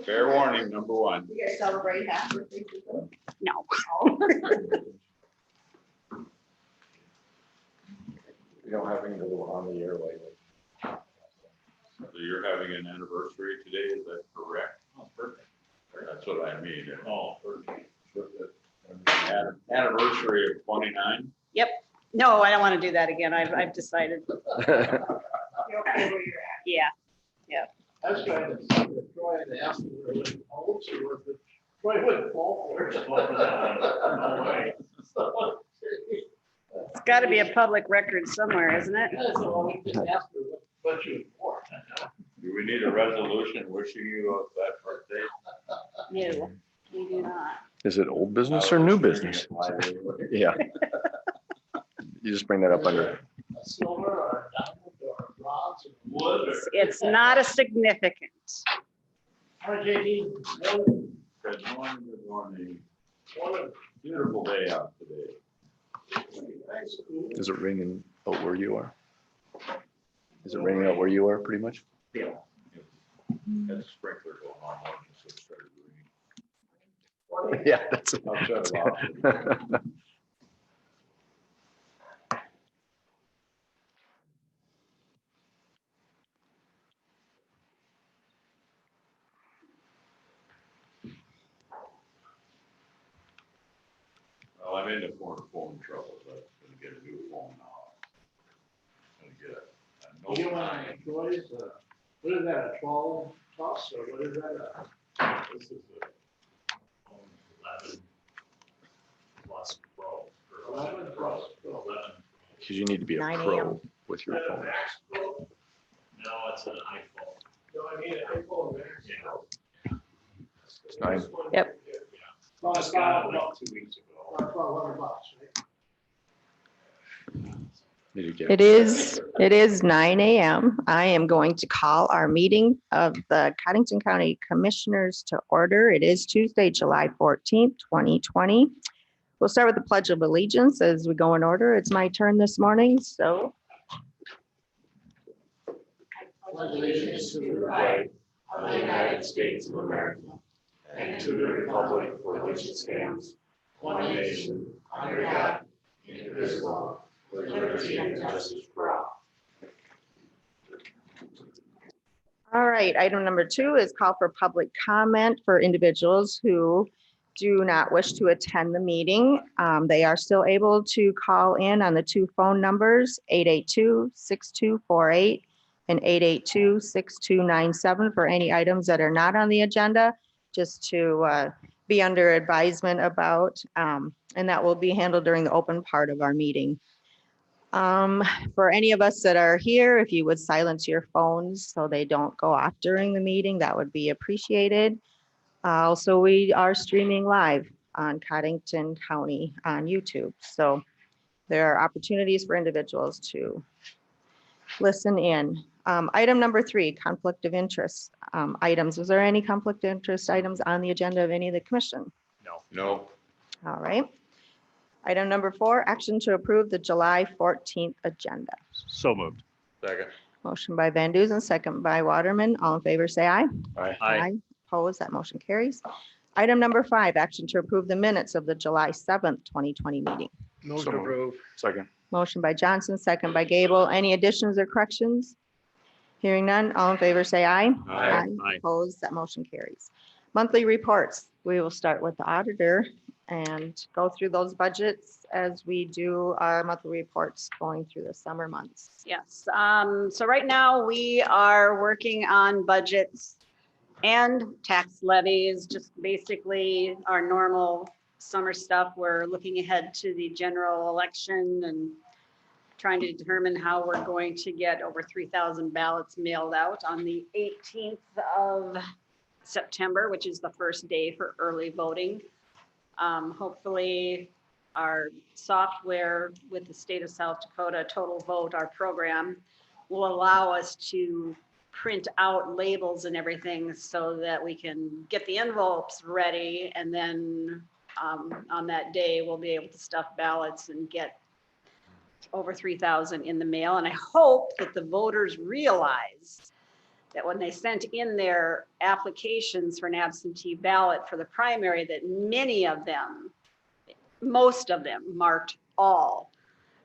Fair warning, number one. You guys celebrate half birthday? No. We don't have any little on the air lately. So you're having an anniversary today, is that correct? Oh, perfect. That's what I mean. Oh, perfect. Anniversary of 29? Yep. No, I don't want to do that again. I've decided. You're okay where you're at. Yeah. I was trying to try and ask them where it holds or was it, Troy wouldn't fall for it. No way. It's got to be a public record somewhere, isn't it? Yeah, so I just asked her what you for. Do we need a resolution wishing you that birthday? No, we do not. Is it old business or new business? Yeah. You just bring that up under, A silver or a diamond or a bronze or wood or. It's not a significant. RJD. Good morning. What a beautiful day out today. is it raining out where you are? Is it raining out where you are pretty much? Yeah. Had a sprinkler going on, so it started raining. Yeah, that's. I'll shut it off. Well, I'm into phone trouble, so I'm gonna get a new phone now. I'm gonna get a You Note want 9. Troy's, what is that, a 12 plus or what is that? This is a 11 plus Pro. Or 11 plus. 11. Because you need to be a 9 pro a.m. with your phone. Max Pro? No, it's an iPhone. No, I mean, an iPhone Max. Yeah. It's 9. Yep. Well, Just got it about 2 weeks ago. About 1,200 bucks, right? Need to get It is 9 a.m. I am going to call our meeting of the Codington County Commissioners to order. It is Tuesday, July 14th, 2020. We'll start with the Pledge of Allegiance as we go in order. It's my turn this morning, so. Allegiance to the flag of the United States of America and to the republic for which it stands, one nation, under God, indivisible, with liberty and justice for all. All right, item number 2 is call for public comment for individuals who do not wish to attend the meeting. They are still able to call in on the 2 phone numbers, 882-6248 and 882-6297 for any items that are not on the agenda, just to be under advisement about, and that will be handled during the open part of our meeting. For any of us that are here, if you would silence your phones so they don't go off during the meeting, that would be appreciated. Also, we are streaming live on Codington County on YouTube. So there are opportunities for individuals to listen in. Item number 3, conflict of interest items. Was there any conflict of interest items on the agenda of any of the commission? No. All right. Item number 4, action to approve the July 14th agenda. So moved. Second. Motion by Van Duzen, second by Waterman. All in favor, say aye. Aye. Opposed, that motion carries. Item number 5, action to approve the minutes of the July 7th, 2020 meeting. So moved. Second. Motion by Johnson, second by Gable. Any additions or corrections? Hearing none, all in favor, say aye. Aye. Aye. Opposed, that motion carries. Monthly reports. We will start with the auditor and go through those budgets as we do our monthly reports going through the summer months. Yes. So right now we are working on budgets and tax levies, just basically our normal summer stuff. We're looking ahead to the general election and trying to determine how we're going to get over 3,000 ballots mailed out on the 18th of September, which is the first day for early voting. Hopefully our software with the state of South Dakota, Total Vote, our program, will allow us to print out labels and everything so that we can get the envelopes ready. And then on that day, we'll be able to stuff ballots and get over 3,000 in the mail. And I hope that the voters realize that when they sent in their applications for an absentee ballot for the primary, that many of them, most of them marked all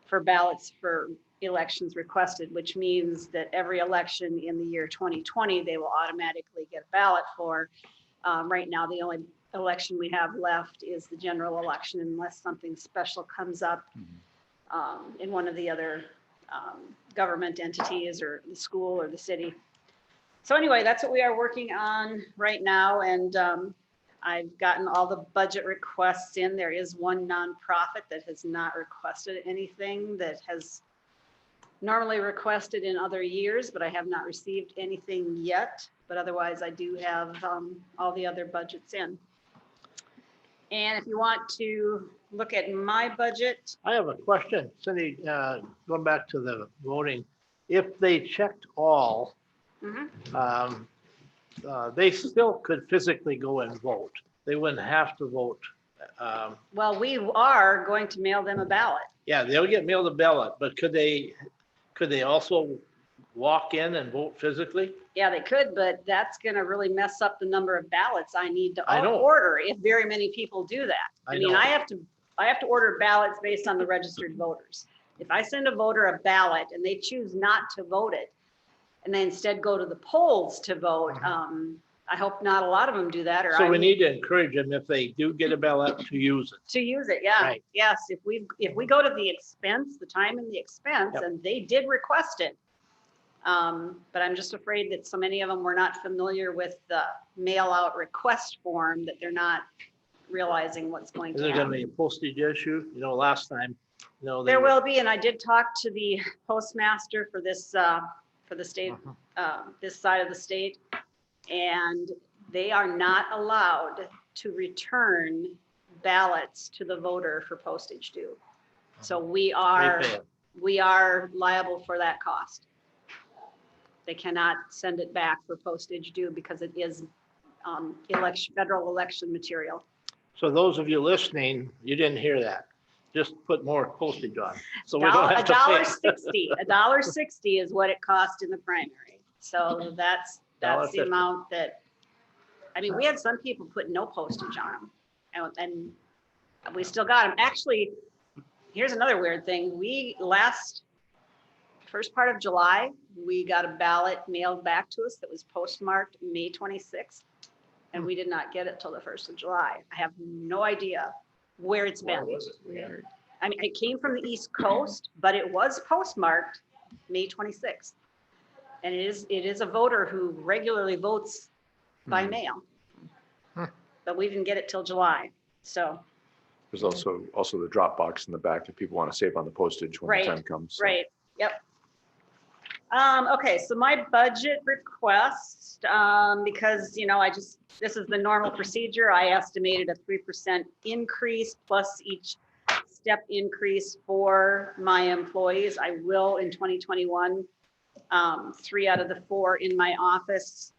for ballots for elections requested, which means that every election in the year 2020, they will automatically get a ballot for. Right now, the only election we have left is the general election, unless something special comes up in one of the other government entities or the school or the city. So anyway, that's what we are working on right now. And I've gotten all the budget requests in. There is one nonprofit that has not requested anything, that has normally requested in other years, but I have not received anything yet. But otherwise, I do have all the other budgets in. And if you want to look at my budget, I have a question, Cindy, going back to the voting. If they checked all, mhm, they still could physically go and vote. They wouldn't have to vote. well, we are going to mail them a ballot. Yeah, they'll get mailed a ballot, but could they also walk in and vote physically? Yeah, they could, but that's gonna really mess up the number of ballots I need to I know. order if very many people do that. I I mean, know. I have to order ballots based on the registered voters. If I send a voter a ballot and they choose not to vote it, and they instead go to the polls to vote, I hope not a lot of them do that, or So I we would- need to encourage them, if they do get a ballot, to use it. to use it, yeah. Right. Yes, if we go to the expense, the time and the expense, Yep. and they did request it. But I'm just afraid that so many of them were not familiar with the mail out request form, that they're not realizing what's going Is to there gonna happen. be a postage issue? You know, last time, they There were- will be, and I did talk to the postmaster for this, for the state, this side of the state. And they are not allowed to return ballots to the voter for postage due. So They pay it. we are liable for that cost. They cannot send it back for postage due because it is federal election material. So those of you listening, you didn't hear that. Just put more postage on. So we don't have to pay. $1.60 is what it cost in the primary. So that's the $1.50. amount that, I mean, we had some people put no postage on them, and we still got them. Actually, here's another weird thing. First part of July, we got a ballot mailed back to us that was postmarked May 26th, and we did not get it till the 1st of July. I have no idea where it's Where been. was it? Weird. I mean, it came from the East Coast, but it was postmarked May 26th. And it is a voter who regularly votes by mail. But we didn't get it till July, so, There's also the drop box in the back if people want to save on the postage when Right, the time comes. so. right, yep. Okay, so my budget request, because, this is the normal procedure, I estimated a 3% increase plus each step increase for my employees. I will in 2021, 3 out of the 4 in my office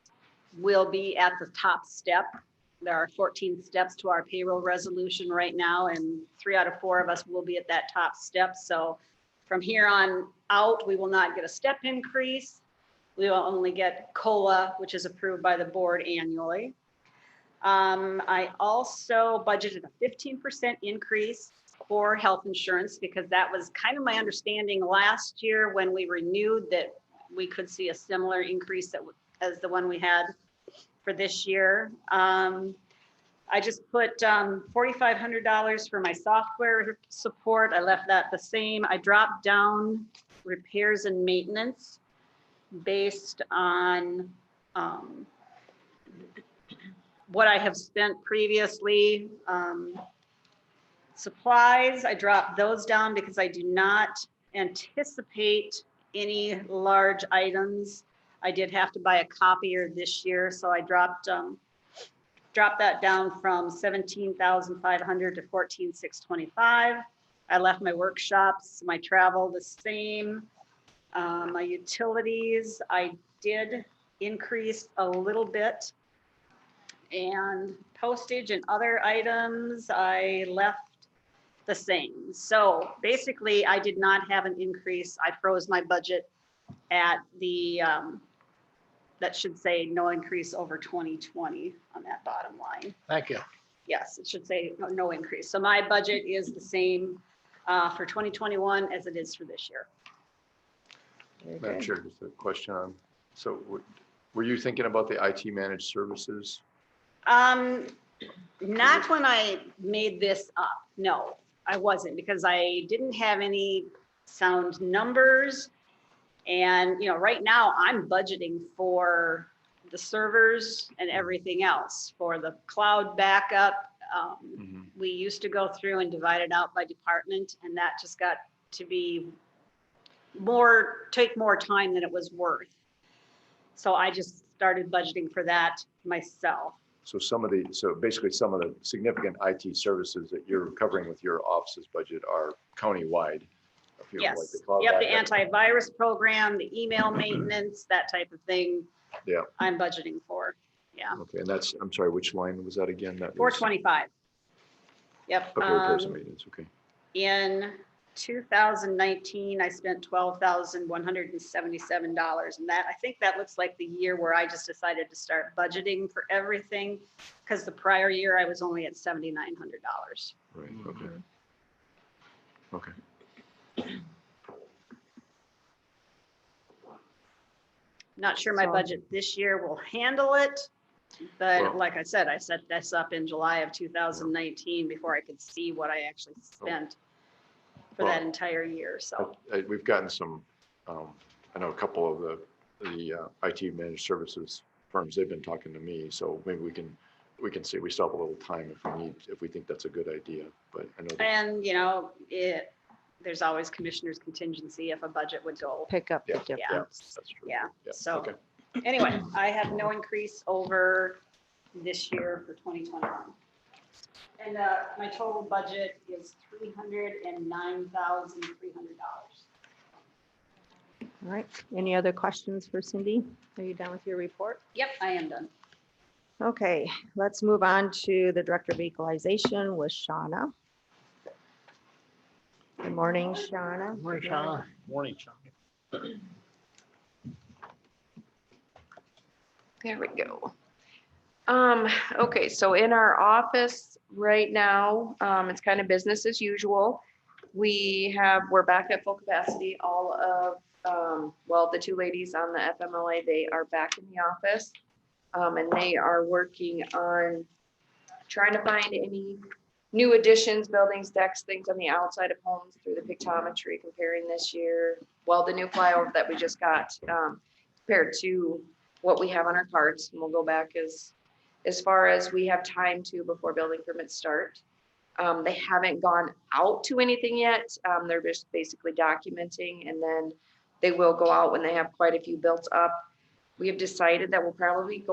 will be at the top step. There are 14 steps to our payroll resolution right now, and 3 out of 4 of us will be at that top step. So from here on out, we will not get a step increase. We will only get COLA, which is approved by the board annually. I also budgeted a 15% increase for health insurance, because that was kind of my understanding last year when we renewed, that we could see a similar increase as the one we had for this year. I just put $4,500 for my software support. I left that the same. I dropped down repairs and maintenance based on what I have spent previously. Supplies, I dropped those down because I do not anticipate any large items. I did have to buy a copier this year, so I dropped that down from $17,500 to $14,625. I left my workshops, my travel the same. My utilities, I did increase a little bit. And postage and other items, I left the same. So basically, I did not have an increase. I froze my budget at the that should say no increase over 2020 on that bottom line. Thank you. Yes, it should say no increase. So my budget is the same for 2021 as it is for this year. Very Madam good. Chair, just a question on, so were you thinking about the IT managed services? Not when I made this up. No, I wasn't, because I didn't have any sound numbers. And, right now I'm budgeting for the servers and everything else for the cloud backup. Mhm. We used to go through and divide it out by department, and that just got to be take more time than it was worth. So I just started budgeting for that myself. So basically some of the significant IT services that you're covering with your office's budget are countywide. Like Yes, the cloud yep, the backup. antivirus program, the email maintenance, that type of thing. Yeah. I'm budgeting for, yeah, Okay, and that's, I'm sorry, which line was that again? That was 425. Yep. Okay, repairs and maintenance, okay. In 2019, I spent $12,177, and I think that looks like the year where I just decided to start budgeting for everything, because the prior year I was only at $7,900. Right, okay. Okay. Not sure my So- budget this year will handle it, but Well- like I said, I set this up in July of 2019 before I could see what I actually spent for that Well, entire year, so. We've gotten some, I know a couple of the IT managed services firms, they've been talking to me, so maybe we can see, we still have a little time if we think that's a good idea, but I know that, And, there's always commissioner's contingency if a budget would go. Pick up the Yeah. difference. that's true. Yeah, so Okay. anyway, I have no increase over this year for 2021. And my total budget is $309,300. All right. Any other questions for Cindy? Are you done with your report? Yep, I am done. Okay, let's move on to the Director of Equalization with Shauna. Good morning, Shauna. Morning, Sean. Morning, Sean. There we go. Okay, so in our office right now, it's kind of business as usual. We're back at full capacity. All of, the two ladies on the FMLA, they are back in the office. And they are working on trying to find any new additions, buildings, decks, things on the outside of homes through the pictometry, comparing this year, the new flyover that we just got, compared to what we have on our cards, and we'll go back as far as we have time to before building permits start. They haven't gone out to anything yet. They're just basically documenting, and then they will go out when they have quite a few built up. We have decided that we're probably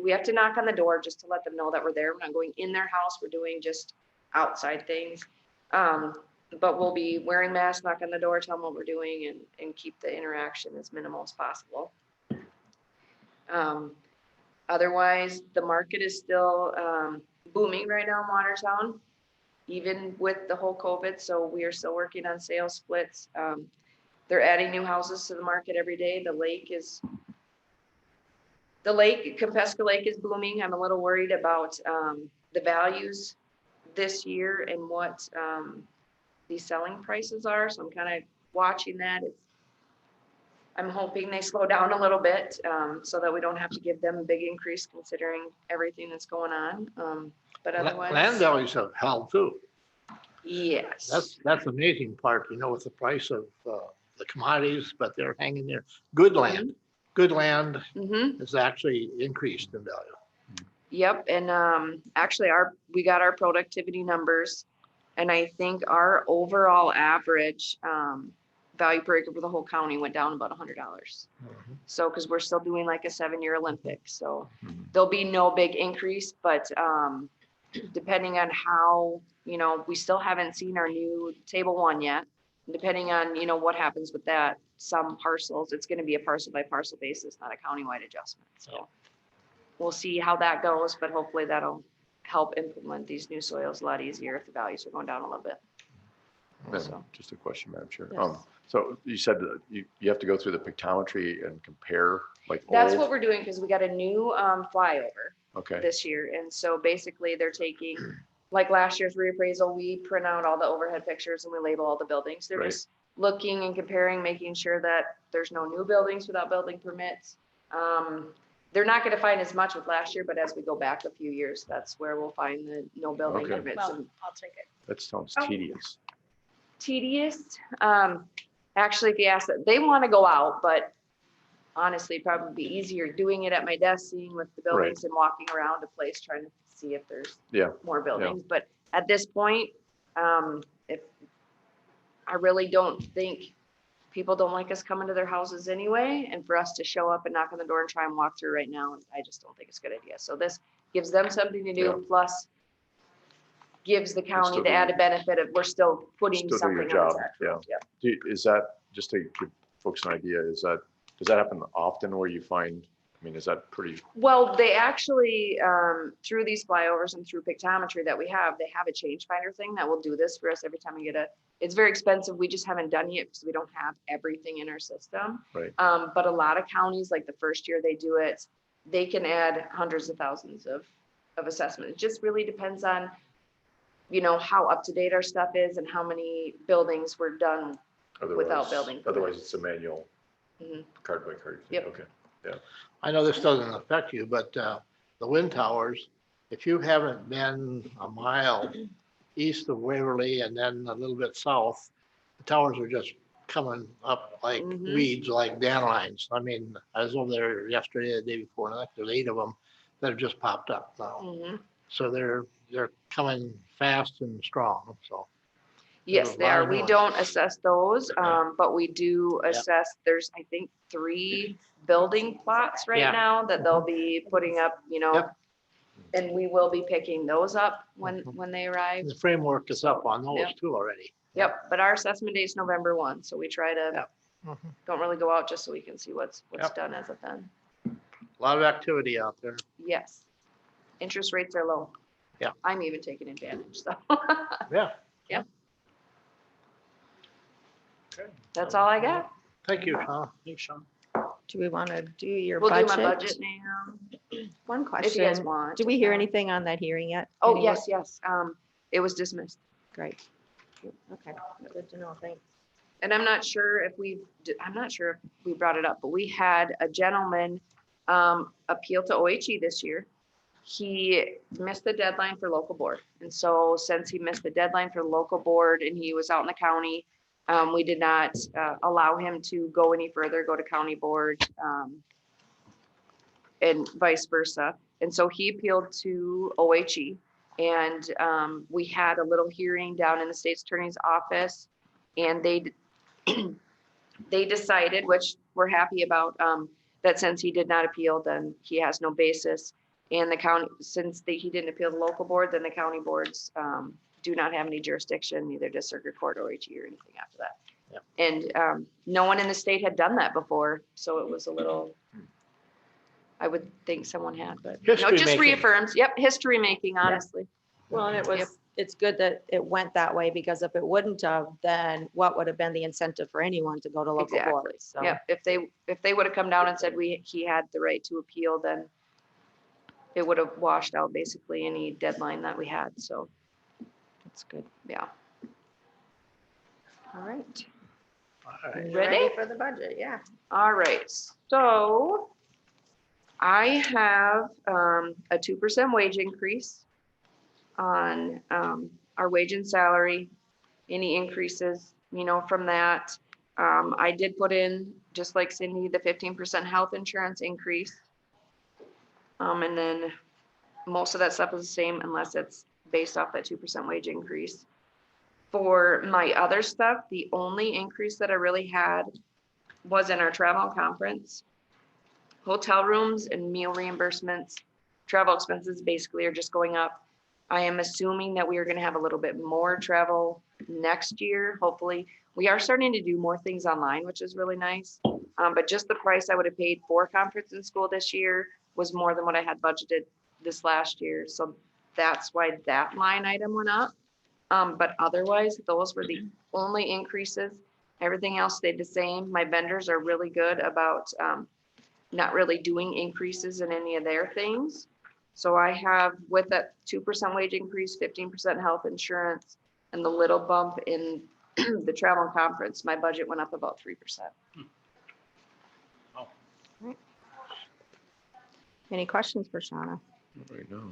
we have to knock on the door just to let them know that we're there. We're not going in their house. We're doing just outside things. But we'll be wearing masks, knock on the door, tell them what we're doing, and keep the interaction as minimal as possible. Otherwise, the market is still booming right now in Watertown, even with the whole COVID. So we are still working on sales splits. They're adding new houses to the market every day. Compesca Lake is booming. I'm a little worried about the values this year and what these selling prices are. So I'm kind of watching that. I'm hoping they slow down a little bit so that we don't have to give them a big increase considering everything that's going on. But otherwise. Land values have held too. Yes. That's the amazing part, with the price of the commodities, but they're hanging there. Good land Mm-hmm. has actually increased in value. Yep, and actually we got our productivity numbers, and I think our overall average value per acre for the whole county went down about $100. So, because we're still doing like a 7-year Olympic, so there'll be no big increase, but depending on how, we still haven't seen our new table 1 yet. Depending on, what happens with that, some parcels, it's going to be a parcel by parcel basis, not a countywide adjustment. So we'll see how that goes, but hopefully that'll help implement these new soils a lot easier if the values are going down a little bit. Madam, just a question, Madam Chair. Yes. So you said that you have to go through the pictometry and compare Like That's old? what we're doing because we got a new flyover Okay, this year. And so basically they're taking, like last year's reappraisal, we print out all the overhead pictures and we label all the buildings. They're Right. just looking and comparing, making sure that there's no new buildings without building permits. They're not gonna find as much with last year, but as we go back a few years, that's where we'll find the no building Okay. permits. Well, And I'll take it. that sounds Oh. tedious. tedious. Actually, if you ask that, they want to go out, but honestly, probably be easier doing it at my desk, seeing with the buildings and walking around a place, trying to see if there's Yeah, more buildings. But at this point, if I really don't think people don't like us coming to their houses anyway, and for us to show up and knock on the door and try and walk through right now, I just don't think it's a good idea. So this gives them something to do, Yeah. plus gives the county still the do- added benefit of we're still putting still do your something on the job, tax yeah. rolls. Yep. Is that, just to give folks an idea, does that happen often where you find, I mean, is that pretty, Well, they actually, through these flyovers and through pictometry that we have, they have a change finder thing that will do this for us every time we get it's very expensive. We just haven't done it because we don't have everything in our system. right? But a lot of counties, like the first year they do it, they can add hundreds of thousands of assessment. It just really depends on, how up to date our stuff is and how many buildings were done. Otherwise- building Otherwise, permits. it's a manual, Mhm. card by card. Yep. Okay, I know this doesn't affect you, but the wind towers, if you haven't been a mile east of Waverly and then a little bit south, the towers are just coming up like Mhm. weeds, like dandelions. I mean, I was over there yesterday, the day before, and I think there's 8 of them that have just popped up now. Mhm. So they're coming fast and strong, so. Yes, There's a they lot are. of We noise. don't assess those, but we do Yeah. assess, there's, I think, 3 building plots right Yeah. now that they'll be putting up, Yep. and we will be picking those up when Mhm. they arrive. The framework is up on those Yep. too already. Yep, but our assessment date is November 1, so we try to, Yep. Mhm. don't really go out just so we can see what's Yep. done as of then. A lot of activity out there. Yes. Interest rates are low. Yeah. I'm even taking advantage, so. Yeah. That's all I got. Thank you, Sean. Thanks, Sean. Do we want to do your We'll do budget? my budget now, One if you guys question. want. Do we hear anything on that hearing yet? Oh, Any- yes. It was dismissed. Great. Okay, good to know, thanks. And I'm not sure if we brought it up, but we had a gentleman appeal to OHE this year. He missed the deadline for local board. And so since he missed the deadline for local board and he was out in the county, we did not allow him to go any further, go to county board, and vice versa. And so he appealed to OHE. And we had a little hearing down in the state's attorney's office, and they decided, which we're happy about, that since he did not appeal, then he has no basis. And the county, since he didn't appeal the local board, then the county boards do not have any jurisdiction, neither does circuit court or HE or anything after that. Yep. And no one in the state had done that before, so it was a little, I would think someone had, but no, it History just making. reaffirms, yep, history making, honestly. Well, and it Yep. was, it's good that it went that way, because if it wouldn't have, then what would have been the incentive for anyone to go to local Exactly. boards? So, Yeah, if they would have come down and said he had the right to appeal, then it would have washed out basically any deadline that we had, so, that's good. yeah. All right. All right. Ready? For the budget, yeah. All right, so I have a 2% wage increase on our wage and salary. Any increases, from that. I did put in, just like Cindy, the 15% health insurance increase. And then most of that stuff is the same unless it's based off that 2% wage increase. For my other stuff, the only increase that I really had was in our travel and conference. Hotel rooms and meal reimbursements, travel expenses basically are just going up. I am assuming that we are gonna have a little bit more travel next year, hopefully. We are starting to do more things online, which is really nice. But just the price I would have paid for conference in school this year was more than what I had budgeted this last year. So that's why that line item went up. But otherwise, those were the only increases. Everything else stayed the same. My vendors are really good about not really doing increases in any of their things. So I have with that 2% wage increase, 15% health insurance, and the little bump in the travel and conference, my budget went up about 3%. Any questions for Shauna? Right now.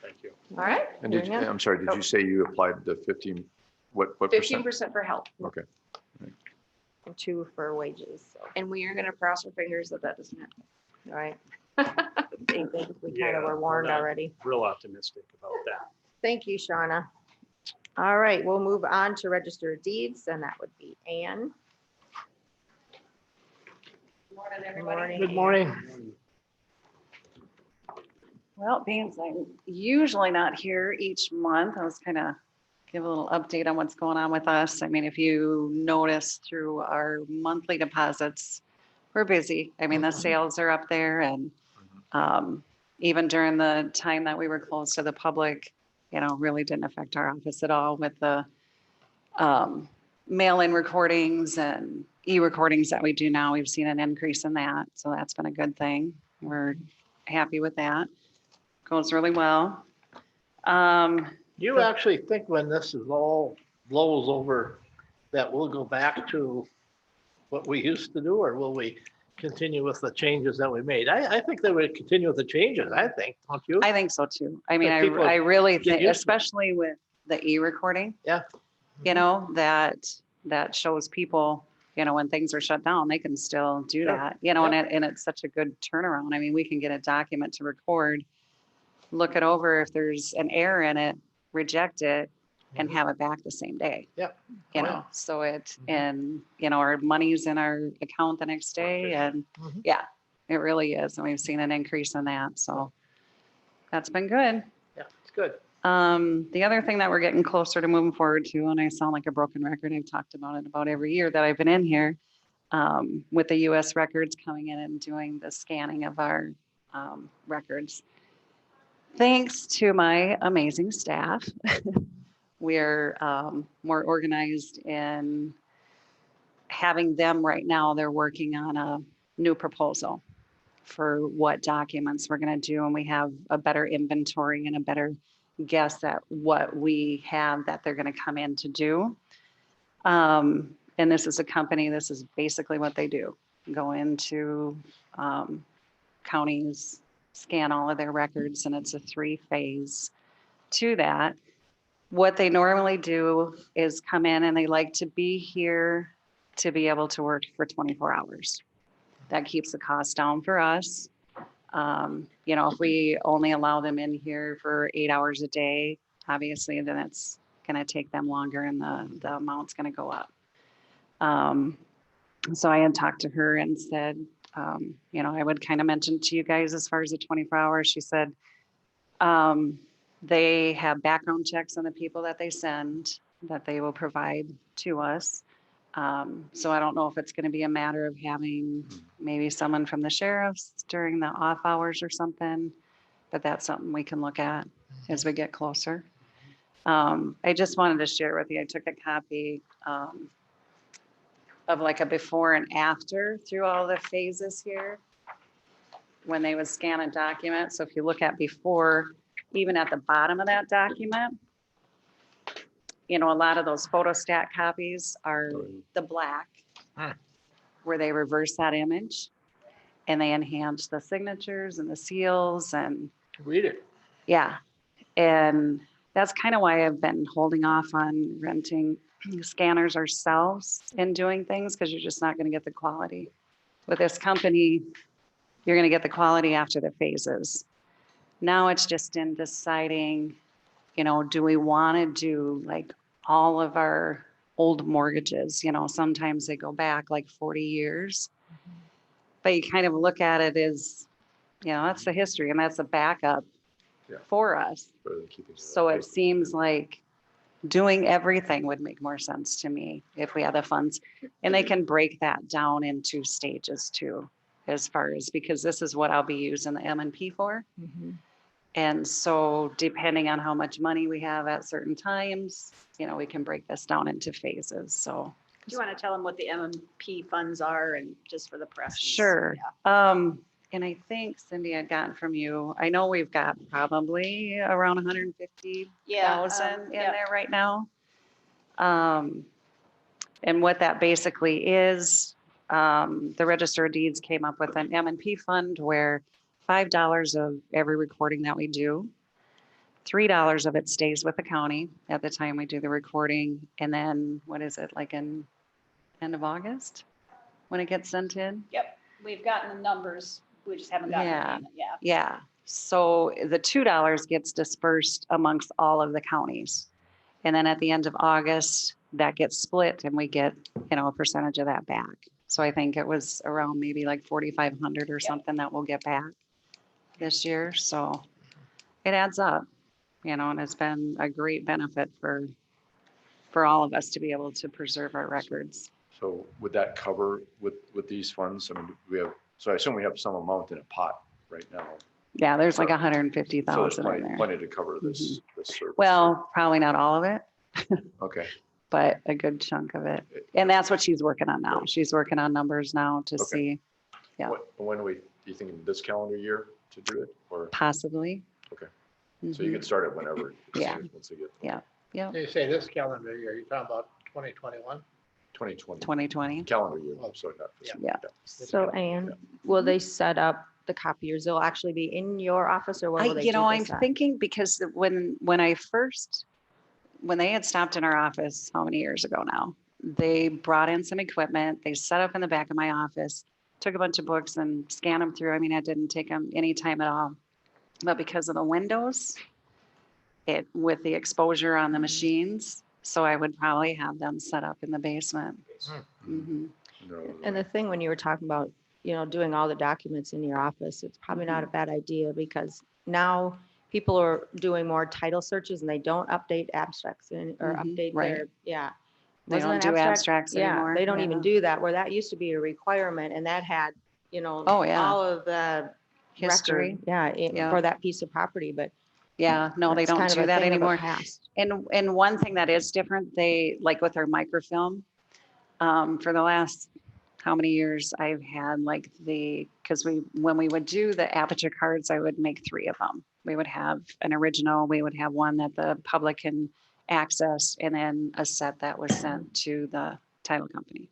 Thank you. All right, And did, Very good. I'm sorry, did you say you applied the 15, what percent? 15% for health. Okay. And 2 for wages, so, And we are gonna cross our fingers that that doesn't happen. all right. Thank you. We kind of Yeah, were warned we're not- already. Real optimistic about that. Thank you, Shauna. All right, we'll move on to register of deeds, and that would be Ann. Morning, Good everybody. morning. Good morning. Well, being as I'm usually not here each month, I was kind of give a little update on what's going on with us. I mean, if you notice through our monthly deposits, we're busy. I mean, the sales are up there and even during the time that we were closed to the public, you know, really didn't affect our office at all with the mail-in recordings and e-recordings that we do now. We've seen an increase in that. So that's been a good thing. We're happy with that. Goes really well. Do you actually think when this is all blows over, that we'll go back to what we used to do, or will we continue with the changes that we made? I think they would continue with the changes, I think, don't you? I think so too. I mean, But people I really get think, used to it. especially with the e-recording. Yeah. You know, that shows people, you know, when things are shut down, they can still do Sure. that, you know, and it's such a good turnaround. I mean, we can get a document to record, look it over. If there's an error in it, reject it and have it back the same day. Yep. You Oh, know, yeah. so it, Mhm. and, you know, our money's in our account the next day and Mhm. yeah, it really is. And we've seen an increase in that. So that's been good. Yeah, it's good. The other thing that we're getting closer to moving forward to, and I sound like a broken record, I've talked about it about every year that I've been in here, with the US records coming in and doing the scanning of our records. Thanks to my amazing staff, we're more organized in having them right now. They're working on a new proposal for what documents we're going to do, and we have a better inventory and a better guess at what we have that they're going to come in to do. And this is a company, this is basically what they do. Go into counties, scan all of their records, and it's a 3-phase to that. What they normally do is come in and they like to be here to be able to work for 24 hours. That keeps the cost down for us. You know, if we only allow them in here for 8 hours a day, obviously, then it's going to take them longer and the amount's going to go up. So I had talked to her and said, you know, I would kind of mention to you guys as far as the 24 hours, she said, they have background checks on the people that they send that they will provide to us. So I don't know if it's going to be a matter of having maybe someone from the sheriff's during the off hours or something, but that's something we can look at as we get closer. I just wanted to share with you, I took a copy of like a before and after through all the phases here when they would scan a document. So if you look at before, even at the bottom of that document, you know, a lot of those photostat copies are the black where they reverse that image and they enhance the signatures and the seals and Read it. yeah. And that's kind of why I've been holding off on renting scanners ourselves and doing things because you're just not going to get the quality. With this company, you're going to get the quality after the phases. Now it's just in deciding, you know, do we want to do like all of our old mortgages? You know, sometimes they go back like 40 years. But you kind of look at it as, you know, that's the history and that's a backup Yeah. for us. Rather than keeping So it seems like doing everything would make more sense to me if we had the funds. And they can break that down into stages too, as far as, because this is what I'll be using the M&P for. And so depending on how much money we have at certain times, you know, we can break this down into phases. So Do you want to tell them what the MMP funds are and just for the press? Sure. Yeah. And I think Cindy had gotten from you, I know we've got probably around 150,000 in yeah. there right now. And what that basically is, the Register of Deeds came up with an M&P fund where $5 of every recording that we do, $3 of it stays with the county at the time we do the recording. And then what is it, like in end of August when it gets sent in? Yep, we've gotten the numbers, we just haven't gotten the Yeah. payment, yeah. Yeah, so the $2 gets dispersed amongst all of the counties. And then at the end of August, that gets split and we get, a percentage of that back. So I think it was around maybe like 4,500 or something that we'll get back this year. So it adds up, and it's been a great benefit for all of us to be able to preserve our records. So would that cover with these funds? I mean, so I assume we have some amount in a pot right now. Yeah, there's like So- 150,000 So there's in plenty, there. plenty to cover this service. Well, probably not all of it, Okay, but a good chunk of it. And that's what she's working on now. She's working on numbers now to Okay. see Yeah. when do you think this calendar year to do it, or, possibly. Okay. so you Mhm. can start it whenever? Yeah. Once you get. Yeah. Yeah, You say this calendar year, you're talking about 2021? 2020, 2020. calendar year, so not. fiscal. Yeah. So Anne, will they set up the copiers? They'll actually be in your office or where will they do I'm this at? thinking because when they had stopped in our office, how many years ago now? They brought in some equipment, they set up in the back of my office, took a bunch of books and scanned them through. I mean, it didn't take them any time at all. But because of the windows, with the exposure on the machines, so I would probably have them set up in the basement. Mhm. No, And the thing when you were talking about, doing all the documents in your office, it's probably not a bad idea because now people are doing more title searches and they don't update abstracts or Mhm, update right. their, yeah. They Wasn't don't an do abstract- abstracts Yeah, anymore. they don't even Yeah. do that, where that used to be a requirement and that had, Oh, yeah. all of the History. record, yeah, Yeah. for that piece of property, but. Yeah, no, they that's don't kind of do a that thing of the anymore. past. And one thing that is different, they, like with our microfilm, for the last, how many years I've had like because when we would do the aperture cards, I would make 3 of them. We would have an original, we would have one that the public can access, and then a set that was sent to the title company.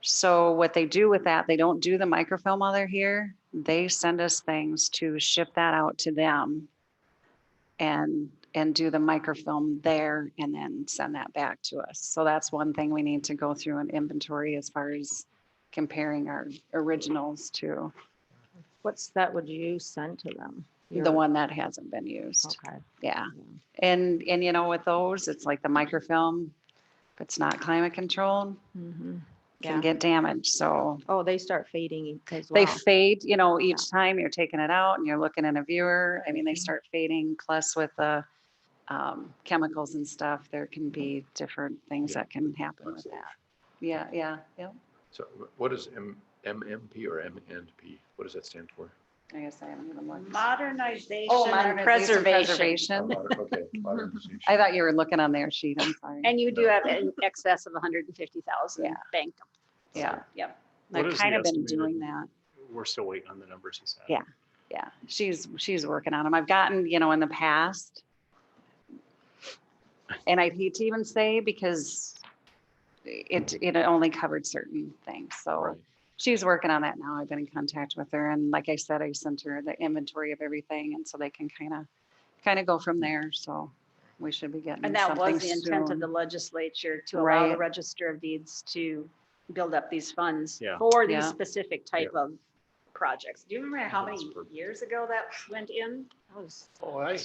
So what they do with that, they don't do the microfilm while they're here. They send us things to ship that out to them and do the microfilm there and then send that back to us. So that's one thing we need to go through an inventory as far as comparing our originals to What set would you send to them? the one that hasn't been used. Okay. Yeah. And with those, it's like the microfilm, if it's not climate controlled, Mhm. can Yeah. get damaged. So Oh, they start fading as they well. fade, each time you're taking it out and you're looking in a viewer. I mean, they start fading. Plus with the chemicals and stuff, there can be different things that can happen with that. Yeah, yeah, yeah. So what is MMP or MNP? What does that stand for? I guess I haven't even looked. Modernization Oh, and modernization, preservation. Okay, modernization. I thought you were looking on their sheet. I'm sorry. And you do have in excess of 150,000 Yeah. banked. Yeah. Yep. What I've is kind the of been estimated- doing that. We're still waiting on the numbers you said. Yeah. Yeah, she's working on them. I've gotten, in the past. And I'd hate to even say because it only covered certain things. So Right. she's working on that now. I've been in contact with her. And like I said, I sent her the inventory of everything. And so they can kind of go from there. So we should be getting And that something was the intent of soon. the legislature to allow the Right. Register of Deeds to build up these funds Yeah. for these Yeah. specific type of projects. Do you remember how That's many perfect. years ago that went in? That was Oh, I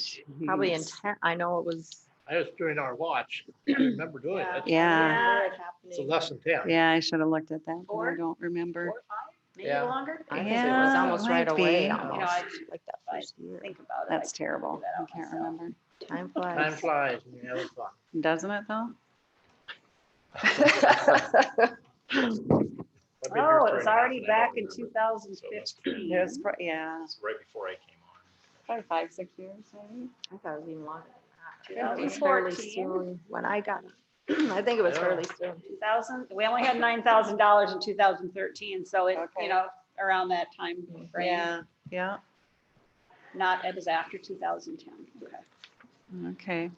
probably Jeez. intent. I know it was. was during our watch. I remember doing Yeah. it. Yeah. It's less than 10. Yeah, I should have looked at that, but I Four? don't remember. 4 or 5, maybe Yeah. longer? I think it Yeah, was it almost right might away, be. almost like that first year. Think about it. That's I terrible. figured that I out can't myself. remember. Time Time flies. flies when you have fun. Doesn't it though? I've been here Oh, 3.5 it's already and I back don't in remember. 2015. It was, yeah, It's right before I came on. probably 5, 6 years maybe. I thought it was even longer. than that. 2014. It was fairly soon when I got it. I think it was Yeah. fairly soon. 2000, we only had $9,000 in 2013, so it, Okay. you know, around that time frame. Yeah, yeah, Not, it was after 2010. Okay. okay.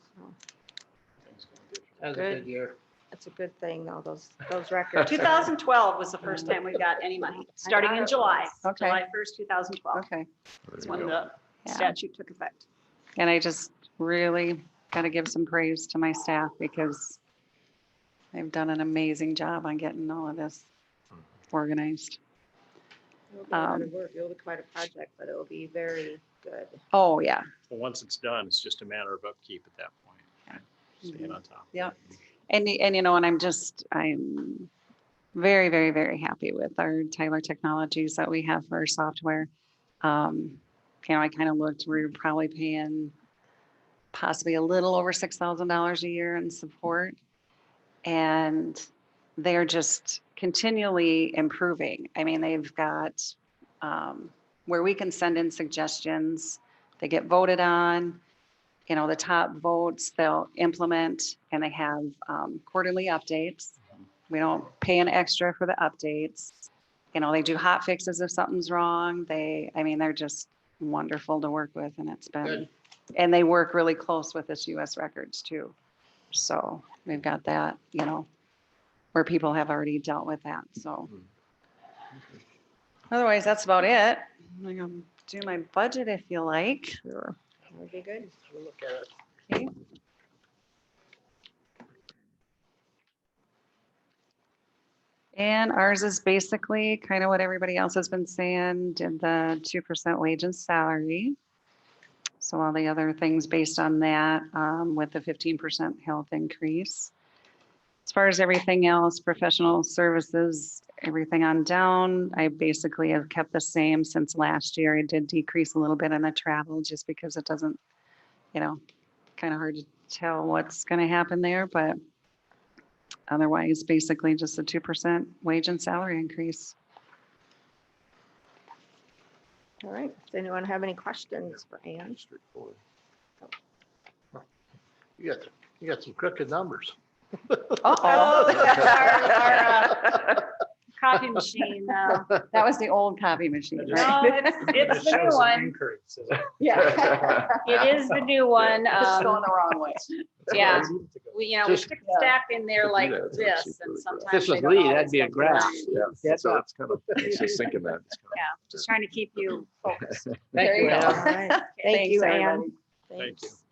That was a Good. good year. That's a good thing, though, those records. 2012 was the first time we got any money, starting in July, Okay. July 1st, 2012. Okay. That's There when you go. the Yeah. statute took effect. And I just really got to give some praise to my staff because they've done an amazing job on getting all of this organized. It'll be a lot of work. It'll be quite a project, but it'll be very good. Oh, yeah. Well, once it's done, it's just a matter of upkeep at that point. Staying on top. Yeah. And you know, and I'm very, very, very happy with our Tyler Technologies that we have for our software. You know, I kind of looked, we were probably paying possibly a little over $6,000 a year in support. And they're just continually improving. I mean, they've got where we can send in suggestions, they get voted on. You know, the top votes they'll implement, and they have quarterly updates. We don't pay an extra for the updates. You know, they do hot fixes if something's wrong. I mean, they're just wonderful to work with, and it's been, Good. and they work really close with this US Records too. So we've got that, you know, where people have already dealt with that, so. Otherwise, that's about it. I'm gonna do my budget if you like. Sure. That would be good. We'll look at it. Okay. And ours is basically kind of what everybody else has been saying, did the 2% wage and salary. So all the other things based on that, with the 15% health increase. As far as everything else, professional services, everything on down, I basically have kept the same since last year. I did decrease a little bit in the travel just because it doesn't, you know, kind of hard to tell what's going to happen there, but otherwise, basically just a 2% wage and salary increase. All right. Does anyone have any questions for Ann? Straightforward. You got some crooked numbers. Oh, our copy machine. That was the old copy machine, That just- right? No, it's the new Shows an one. increase. Yeah, it is the new one. It's going the wrong way. Yeah, we Just- stick the stack in there Yeah, like it's this, actually and really sometimes. This they was don't Lee, always that'd be a get graph. right. Yeah, That's so up. it's kind of, it's just thinking that. It's kind of- Yeah, just trying to keep you focused. Thank There you, you go. All Ann. right. Thank Thanks, you, everybody. Ann. Thank you. Thanks.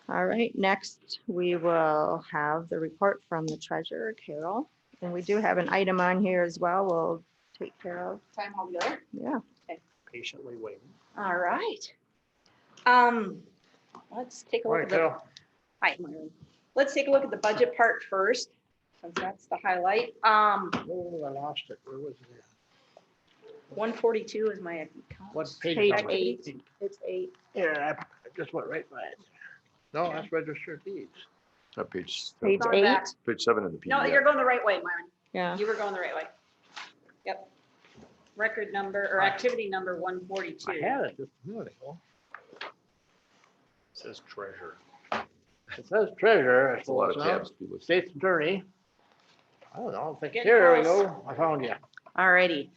All right, next we will have the report from the treasurer, Carol. And we do have an item on here as well we'll take care of. Time altogether. Yeah. Patiently waiting. All right. Let's take a look Morning, at the, Carol. hi, let's take a look at the budget part first, since that's the highlight. Oh, I lost it. Where was it? 142 is my account. What page Page number? 8. It's 8. Yeah, I just went right by it. No, that's registered deeds. Page, Page Going 8. back. page 7 in the No, PDF. you're going the right way, Myron. Yeah. You were going the right way. Yep. Record number or activity number 142. I had it just a minute ago. Says treasurer. It says treasurer, I It's a lot suppose, of huh? tabs. people see. State's attorney. I don't know, I think, Getting here we close. go. I found you. Alrighty.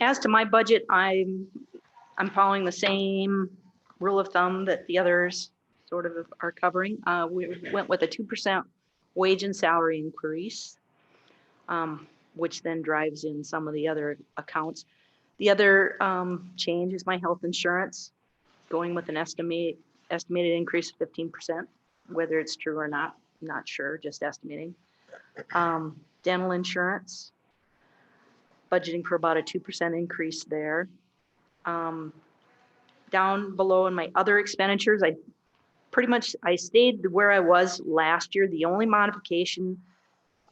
As to my budget, I'm following the same rule of thumb that the others sort of are covering. We went with a 2% wage and salary increase, which then drives in some of the other accounts. The other change is my health insurance, going with an estimated increase of 15%, whether it's true or not, not sure, just estimating. Dental insurance, budgeting for about a 2% increase there. Down below in my other expenditures, I stayed where I was last year. The only modification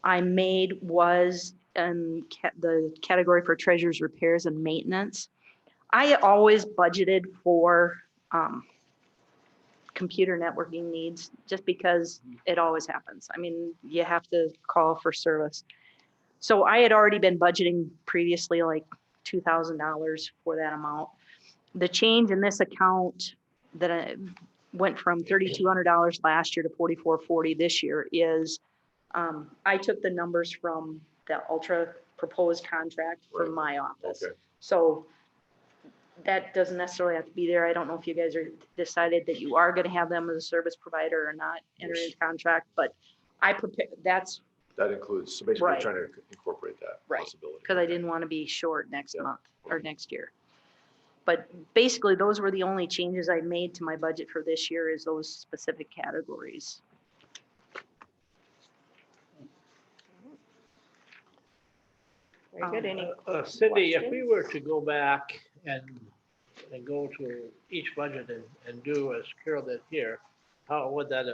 I made was in the category for treasurer's repairs and maintenance. I always budgeted for computer networking needs just because it always happens. I mean, you have to call for service. So I had already been budgeting previously like $2,000 for that amount. The change in this account that went from $3,200 last year to $4,440 this year is, I took the numbers from the Ultra proposed contract for Right. my office. Okay. So that doesn't necessarily have to be there. I don't know if you guys are decided that you are gonna have them as a service provider or not, enter into contract, but I prepare, that's That includes, so basically Right. trying to incorporate that Right. possibility. because I didn't want to be short next Yeah. month or next year. But basically, those were the only changes I made to my budget for this year is those specific categories. Very good. Any Cindy, if we questions? were to go back and go to each budget and do as Carol did here, how would that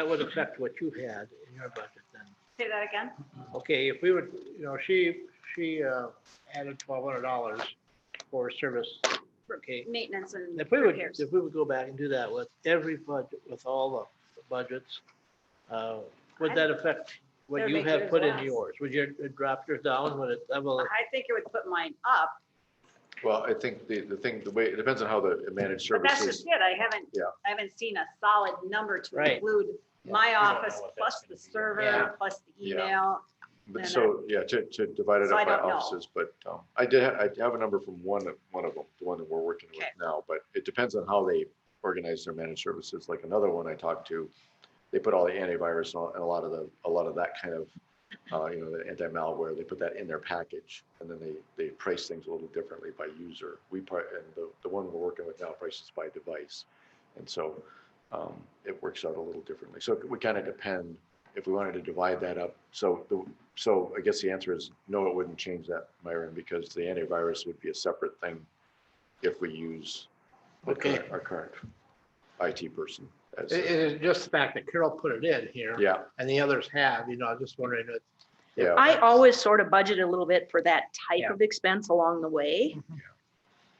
would affect what you had in your budget then? Say that again? Okay, if we would, she added $1,200 for service, okay. Maintenance and If we would, repairs. if we would go back and do that with every budget, with all the budgets, would that affect what That'd you make have yours put in less. yours? Would you drop yours down? Would it level? I think it would put mine up, Well, I think the way, it depends on how the managed but that's services. just it. Yeah. I haven't seen a solid number to Right. include my We don't know office what plus that's the gonna be. server, Yeah. plus the Yeah. email. But And so, yeah, to divide it So I up by don't know. offices, but I have a number from one of them, the one that we're working with Okay. now, but it depends on how they organize their managed services. Like another one I talked to, they put all the antivirus and a lot of that kind of, the anti-malware, they put that in their package. And then they price things a little differently by user. And the one we're working with now prices by device. And so it works out a little differently. So it would kind of depend if we wanted to divide that up. So I guess the answer is no, it wouldn't change that, Myron, because the antivirus would be a separate thing if we use Okay. our current IT person. As It is just the fact that Carol put it in here. Yeah, And the others have, I'm just wondering if. yeah. I always sort of budget a little bit for that type Yeah. of expense along the way.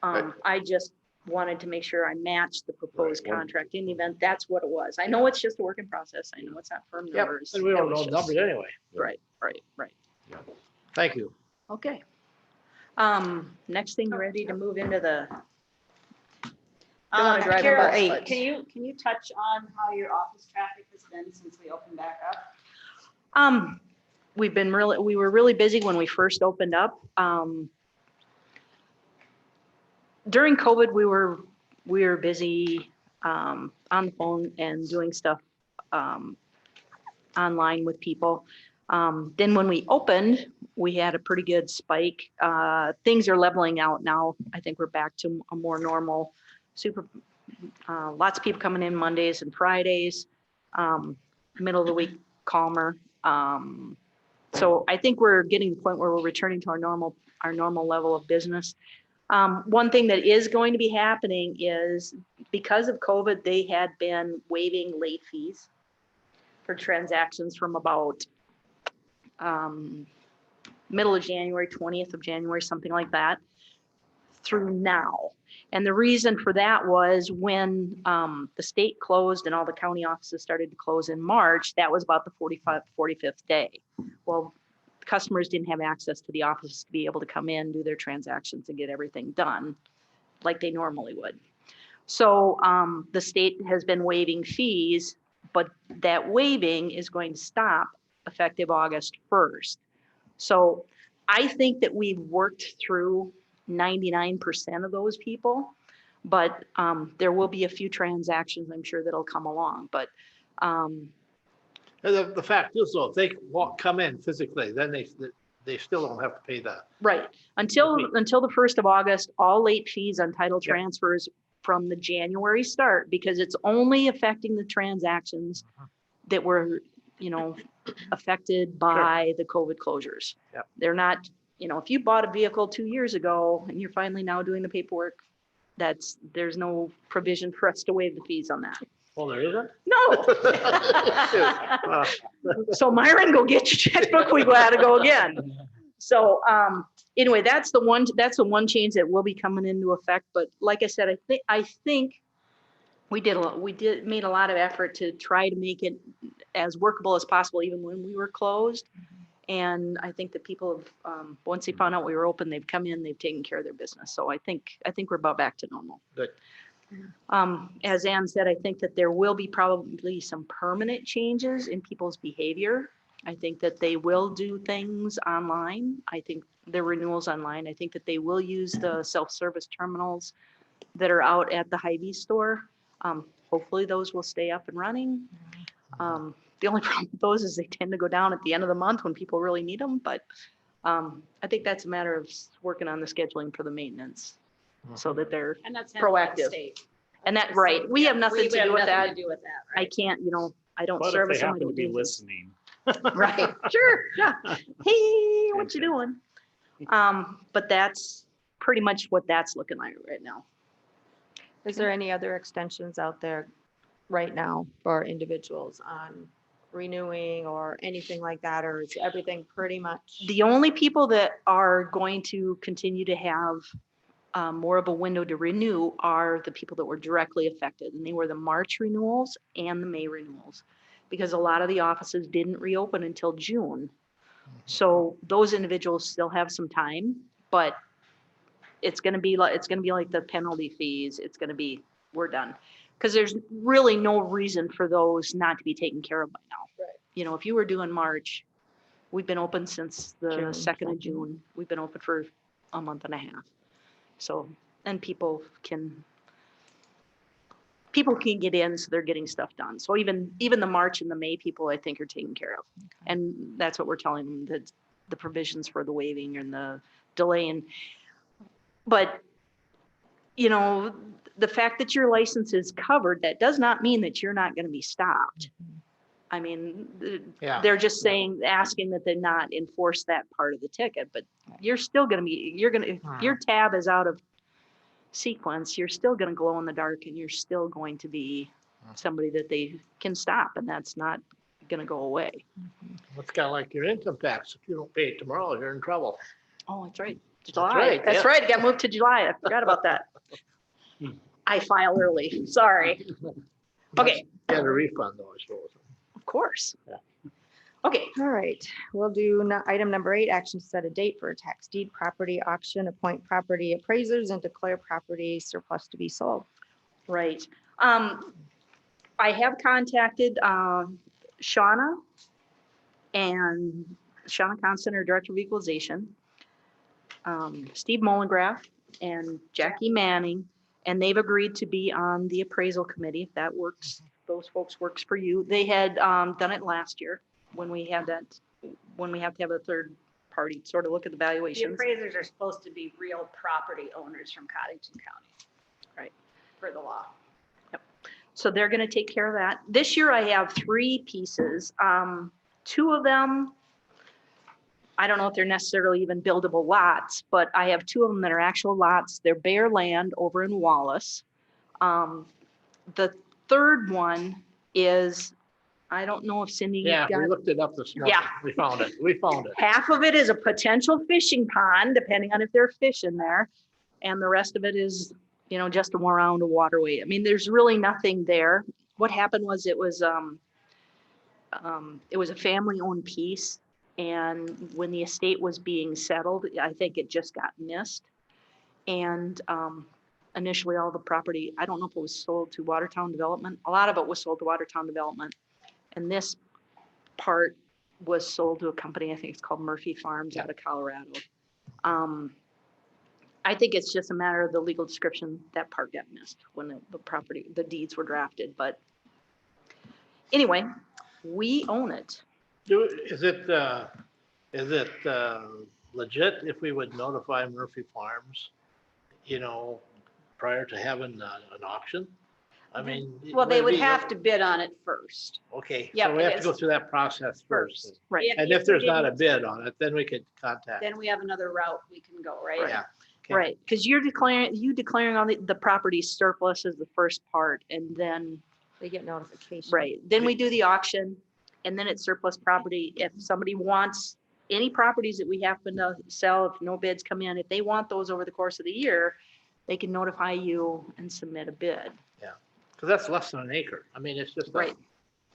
Right. I just wanted to make sure I matched the proposed Right. contract in the event that's what it was. I know it's just a work in process. I know it's not firm Yep, numbers. and we It don't was know just- numbers anyway. Right. Thank you. Okay. Next thing, ready to move into the, Don't wanna drive on Carol, bus, but- can you touch on how your office traffic has been since we opened back up? we were really busy when we first opened up. During COVID, we were busy on the phone and doing stuff online with people. Then when we opened, we had a pretty good spike. Things are leveling out now. I think we're back to a more normal, lots of people coming in Mondays and Fridays. Middle of the week, calmer. So I think we're getting to the point where we're returning to our normal level of business. One thing that is going to be happening is because of COVID, they had been waiving late fees for transactions from about middle of January, 20th of January, something like that, through now. And the reason for that was when the state closed and all the county offices started to close in March, that was about the 45th day. Well, customers didn't have access to the office to be able to come in, do their transactions and get everything done like they normally would. So the state has been waiving fees, but that waiving is going to stop effective August 1st. So I think that we've worked through 99% of those people, but there will be a few transactions I'm sure that'll come along, but And the fact is though, if they come in physically, then they still don't have to pay that. right, until the 1st of August, all late fees on title Yep. transfers from the January start, because it's only affecting the transactions that were, affected by the COVID closures. Yep. They're not, if you bought a vehicle 2 years ago and you're finally now doing the paperwork, there's no provision for us to waive the fees on that. Well, there isn't? No. Uh, So Myron, go get your checkbook. We gotta go again. So anyway, that's the one change that will be coming into effect. But like I said, I think we made a lot of effort to try to make it as workable as possible, even when we were closed. And I think that people have, once they found out we were open, they've come in, they've taken care of their business. So I think we're about back to normal. Good. As Ann said, I think that there will be probably some permanent changes in people's behavior. I think that they will do things online. I think their renewals online. I think that they will use the self-service terminals that are out at the Hy-Vee store. Hopefully those will stay up and running. The only problem with those is they tend to go down at the end of the month when people really need them, but I think that's a matter of working on the scheduling for the maintenance so that they're, And that's handled by the Proactive. state. and that, right, we have nothing to do with that. do with that, I right? can't, I don't But if service they happen somebody to be who does this. listening. Right, sure, yeah. Hey, what you doing? But that's pretty much what that's looking like right now. Is there any other extensions out there right now for individuals on renewing or anything like that, or is everything pretty much? The only people that are going to continue to have more of a window to renew are the people that were directly affected, and they were the March renewals and the May renewals, because a lot of the offices didn't reopen until June. So those individuals still have some time, but it's gonna be like the penalty fees. It's gonna be, we're done. Because there's really no reason for those not to be taken care of by now. Right. If you were doing March, we've been open since the June, 2nd of June. We've been open for a month and a half. So, and people can get in, so they're getting stuff done. So even the March and the May people, I think, are taken care of. And that's what we're telling them, that the provisions for the waiving and the delay. But, the fact that your license is covered, that does not mean that you're not going to be stopped. I mean, Yeah. they're just asking that they not enforce that part of the ticket, but you're still going to be, if your tab is out of sequence, you're still going to glow in the dark, and you're still going to be somebody that they can stop, and that's not going to go away. It's kind of like your income tax. If you don't pay it tomorrow, you're in trouble. Oh, that's right. That's July. right, That's yeah. right. It got moved to July. I forgot about that. I file early. Sorry. Okay, Get a refund though, I suppose. of course. Yeah. Okay, All right, we'll do item number 8, action to set a date for a tax deed property auction, appoint property appraisers, and declare property surplus to be sold. right. I have contacted Shauna Constant, our Director of Equalization, Steve Mollengrath, and Jackie Manning, and they've agreed to be on the appraisal committee, if that works, those folks works for you. They had done it last year when we have to have a third party sort of look at the The valuations. appraisers are supposed to be real property owners from Codington County. Right. For the law. So they're going to take care of that. This year I have 3 pieces. 2 of them, I don't know if they're necessarily even buildable lots, but I have 2 of them that are actual lots. They're bare land over in Wallace. The third one is, I don't know if Cindy. Yeah, we got- looked it up this morning. Yeah. We found it. Half of it is a potential fishing pond, depending on if there's fish in there. And the rest of it is, just around a waterway. I mean, there's really nothing there. What happened was it was a family-owned piece. And when the estate was being settled, I think it just got missed. And initially all the property, I don't know if it was sold to Watertown Development. A lot of it was sold to Watertown Development. And this part was sold to a company, I think it's called Murphy Farms out of Colorado. I think it's just a matter of the legal description. That part got missed when the deeds were drafted. But anyway, we own it. Is it legit if we would notify Murphy Farms, prior to having an auction? I mean. Well, they would be- have to bid on it first. Okay, Yep, so we it have to is. go through that process first. Right. And if there's not a bid on it, then we could contact. Then we have another route we can go, right? Yeah. Okay. Right, because you declaring on the property surplus is the first part, and then, They get notification. right, then we do the auction, and then it's surplus property. If somebody wants any properties that we happen to sell, if no bids come in, if they want those over the course of the year, they can notify you and submit a bid. Because that's less than an acre. I mean, it's just. Right.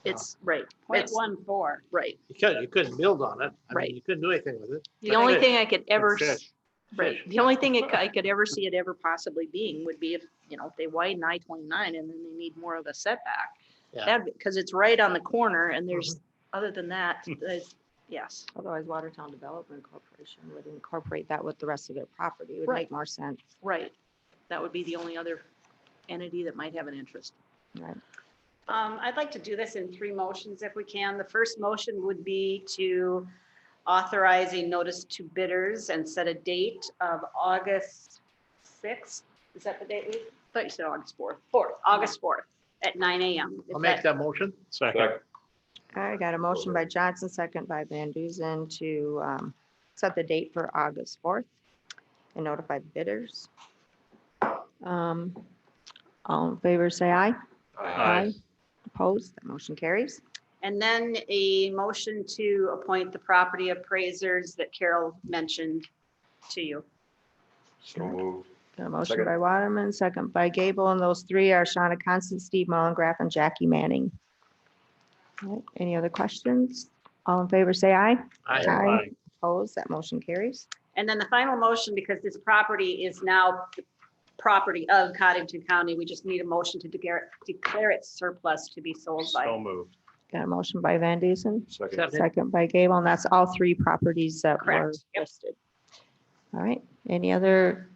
It's, right, it's, 0.14. right. You couldn't build on it. I Right. mean, you couldn't do anything with it. The only thing I could ever, Good fish. Right. The only thing I could ever see it ever possibly being would be if, if they widen I-29 and then they need more of a setback. Yeah. That, because it's right on the corner and there's, other than that, yes. Otherwise, Watertown Development Corporation would incorporate that with the rest of their property. It would Right. make more sense. Right. That would be the only other entity that might have an interest. Right. I'd like to do this in 3 motions if we can. The first motion would be to authorize a notice to bidders and set a date of August 6th. Is that the date? Thought you said August 4th. August 4th at 9 a.m. I'll make that motion. Second. All right, got a motion by Johnson, second by Van Duzen to set the date for August 4th and notify the bidders. All in favor, say aye. Aye. Opposed, that motion carries. And then a motion to appoint the property appraisers that Carol mentioned to you. So moved. Got a motion Second. by Waterman, second by Gable, and those 3 are Shauna Constant, Steve Mullengraf, and Jackie Manning. All right, any other questions? All in favor, say aye. Aye. Opposed, that motion carries. And then the final motion, because this property is now the property of Codington County, we just need a motion to declare it surplus to be sold by. So moved. Got a motion by Van Dusen, Second. second by Gable, and that's all 3 properties that were Correct. Yep. listed. All right, any other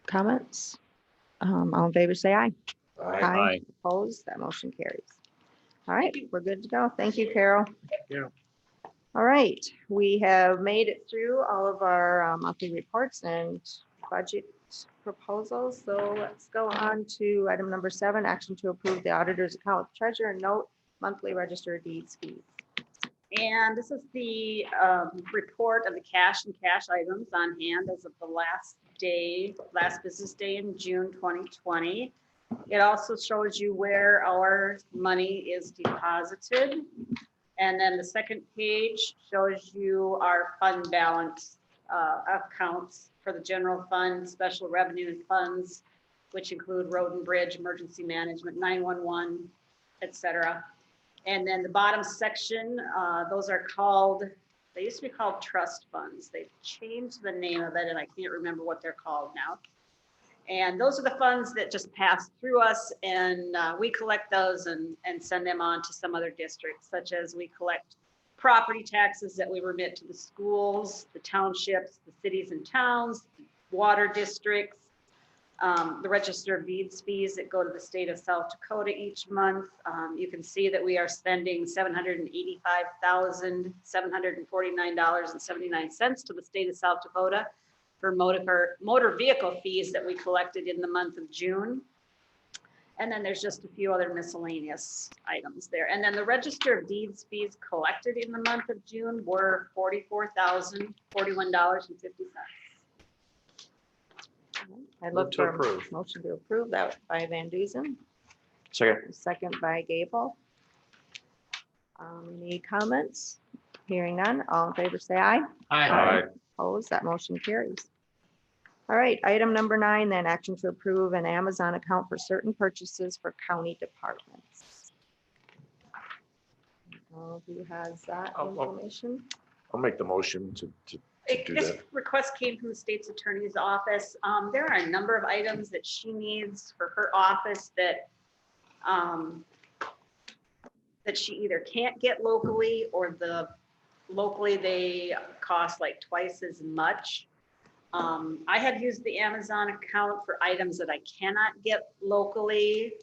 comments? All in favor, say aye. Aye. Opposed, that motion carries. All right, we're good to go. Thank you, Carol. you. All right, we have made it through all of our monthly reports and budget proposals. So let's go on to item number 7, action to approve the auditor's account with treasurer and note monthly register of deeds fees. And this is the report of the cash and cash items on hand as of the last business day in June 2020. It also shows you where our money is deposited. And then the second page shows you our fund balance accounts for the general fund, special revenue funds, which include road and bridge, emergency management, 911, et cetera. And then the bottom section, those are called, they used to be called trust funds. They've changed the name of it and I can't remember what they're called now. And those are the funds that just pass through us and we collect those and send them on to some other districts, such as we collect property taxes that we remit to the schools, the townships, the cities and towns, water districts, the register of deeds fees that go to the state of South Dakota each month. You can see that we are spending $785,749.79 to the state of South Dakota for motor vehicle fees that we collected in the month of June. And then there's just a few other miscellaneous items there. And then the register of deeds fees collected in the month of June were $44,041.50. I look to for a approve. motion to approve that by Van Dusen, Second. second by Gable. Any comments? Hearing none, all in favor, say aye. Aye. Opposed, that motion carries. All right, item number 9, then action to approve an Amazon account for certain purchases for county departments. Who has that information? I'll make the motion to do This that. request came from the state's attorney's office. There are a number of items that she needs for her office that she either can't get locally or locally they cost like twice as much. I have used the Amazon account for items that I cannot get locally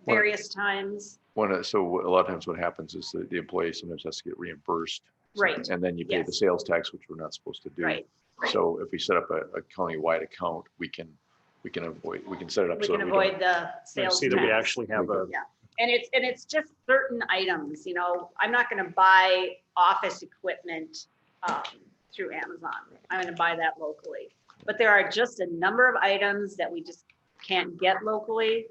various times. So a lot of times what happens is that the employee sometimes has to get reimbursed. Right. And then you pay the Yes. sales tax, which we're not supposed to do. Right. So if we set up a county-wide account, we can set it up. We so can that we don't- avoid the sales See that we tax. actually have a, Yeah, and it's just certain items, I'm not gonna buy office equipment through Amazon. I'm gonna buy that locally. But there are just a number of items that we just can't get locally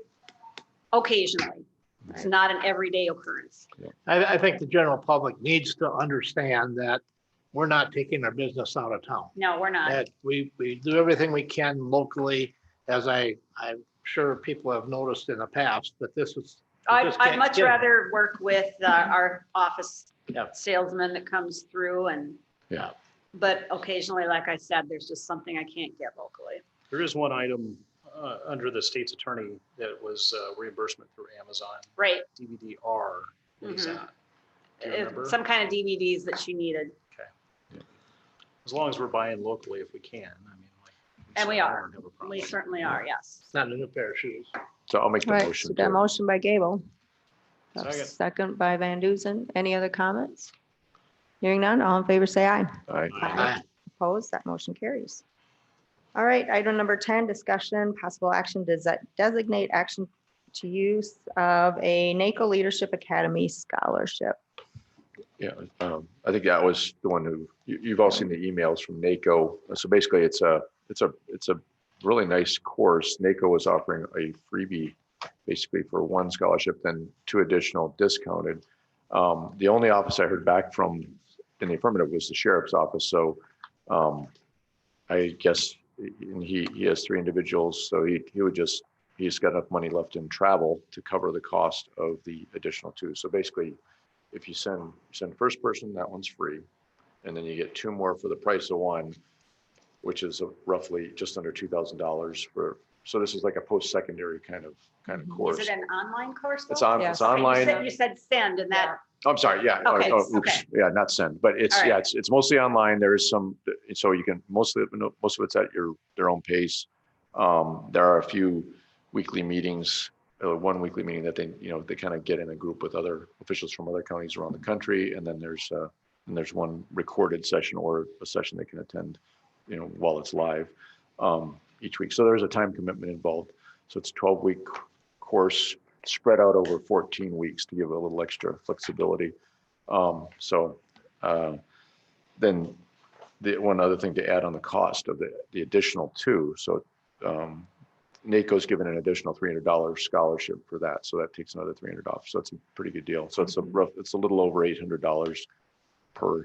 occasionally. It's not an everyday occurrence. I think the general public needs to understand that we're not taking our business out of town. No, we're not. That we do everything we can locally, as I'm sure people have noticed in the past, but this is. I'd just can't much get it. rather work with our office Yep. salesman that comes through and Yeah. But occasionally, like I said, there's just something I can't get locally. There is one item under the state's attorney that was reimbursement through Amazon, Right. DVD-R. What is Mhm. that? Do you remember? Some kind of DVDs that she needed. As long as we're buying locally if we can. I mean, like. And we so I are. don't have a problem. We certainly are, yes. It's not a new pair of shoes. So I'll make the All right, so motion. got a to- motion by Gable. Second. Second by Van Duzen. Any other comments? Hearing none, all in favor, say aye. All right. Aye. Opposed, that motion carries. All right, item number 10, discussion, possible action, designate action to use of a NACO Leadership Academy scholarship. Yeah, I think that was the one who, you've all seen the emails from NACO. So basically it's a really nice course. NACO is offering a freebie basically for one scholarship, then 2 additional discounted. The only office I heard back from in the affirmative was the sheriff's office. So I guess he has 3 individuals. So he's got enough money left in travel to cover the cost of the additional 2. So basically, if you send first person, that one's free. And then you get 2 more for the price of 1, which is roughly just under $2,000 for, so this is like a post-secondary kind of course. Is it an online course? It's though? on, Yes. it's online. You said send and that, Oh, I'm sorry, yeah. Okay, Oops. okay. Yeah, not send, but it's, All right. yeah, it's mostly online. There is some, so you can, most of it's at their own pace. There are a few weekly meetings, 1 weekly meeting that they kind of get in a group with other officials from other counties around the country. And then there's one recorded session or a session they can attend, while it's live, each week. So there's a time commitment involved. So it's a 12-week course spread out over 14 weeks to give a little extra flexibility. Then the one other thing to add on the cost of the additional 2. So NACO's given an additional $300 scholarship for that. So that takes another $300 off. So it's a pretty good deal. So it's a little over $800 per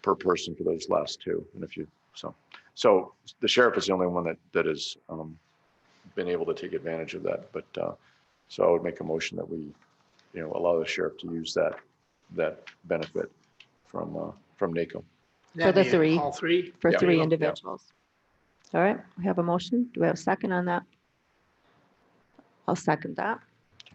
person for those last 2. And so the sheriff is the only one that has been able to take advantage of that. But so I would make a motion that we, allow the sheriff to use that benefit from NACO. For the That'd be 3. All 3? For Yeah. 3 Yeah. individuals. All right, we have a motion. Do we have a second on that? I'll second that.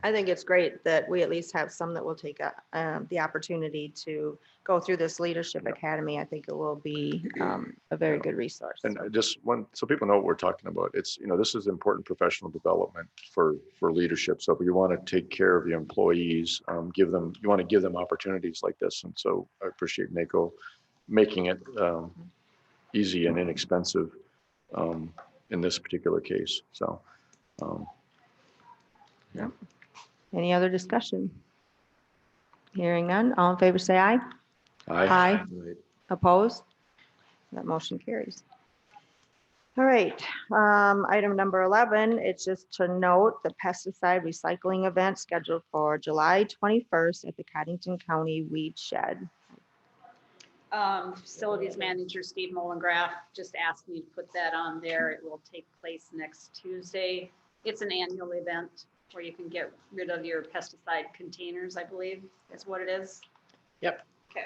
I think it's great that we at least have some that will take the opportunity to go through this leadership academy. I think it will be a very good resource. And so people know what we're talking about. It's, this is important professional development for leadership. So if you want to take care of your employees, you want to give them opportunities like this. And so I appreciate NACO making it easy and inexpensive in this particular case. So, yeah. Any other discussion? Hearing none, all in favor say aye. Aye. Opposed? That motion carries. All right, item number 11, it's just to note the pesticide recycling event scheduled for July 21st at the Codington County Weed Shed. facilities manager Steve Mollengrath just asked me to put that on there. It will take place next Tuesday. It's an annual event where you can get rid of your pesticide containers, I believe is what it is. Yep. Okay.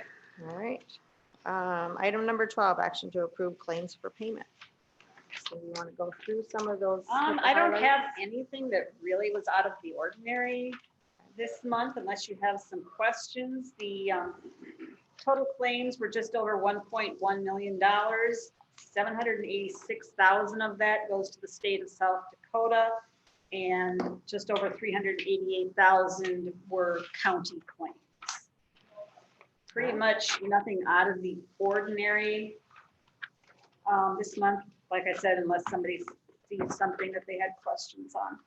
All right. Item number 12, action to approve claims for payment. So you want to go through some of those? with the I don't highlights? have anything that really was out of the ordinary this month, unless you have some questions. The total claims were just over $1.1 million. 786,000 of that goes to the state of South Dakota, and just over 388,000 were county claims. Pretty much nothing out of the ordinary this month, like I said, unless somebody sees something that they had questions on.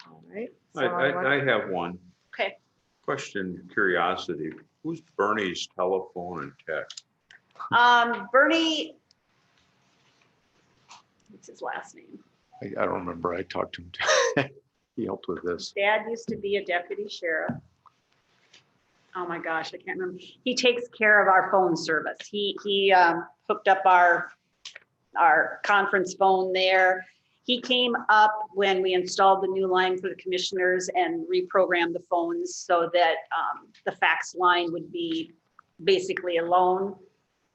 All right. I have one Okay. question, curiosity. Who's Bernie's telephone and text? Bernie, what's his last name? I don't remember. I talked to him. He helped with this. Dad used to be a deputy sheriff. Oh my gosh, I can't remember. He takes care of our phone service. He hooked up our conference phone there. He came up when we installed the new line for the commissioners and reprogrammed the phones so that the fax line would be basically alone.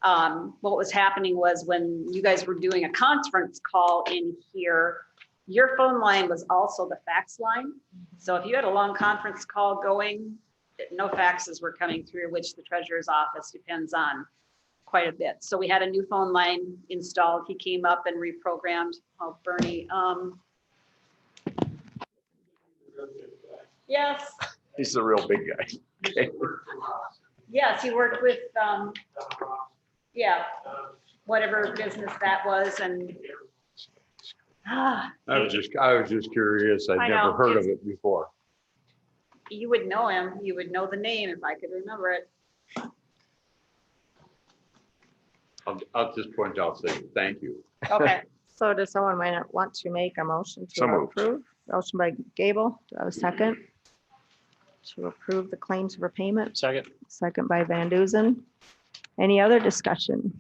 What was happening was when you guys were doing a conference call in here, your phone line was also the fax line. So if you had a long conference call going, no faxes were coming through, which the treasurer's office depends on quite a bit. So we had a new phone line installed. He came up and reprogrammed. Oh, Bernie. Yes, He's the real big guy. Okay. yes, he worked with, yeah, whatever business that was and. I was just curious. I I'd know, never heard of it's- it before. You would know him. You would know the name if I could remember it. I'll just point out, say thank you. Okay. So does someone might want to make a motion to So moved. approve? Motion by Gable. Do I have a second? To approve the claims for payment? Second. Second by Van Duzen. Any other discussion?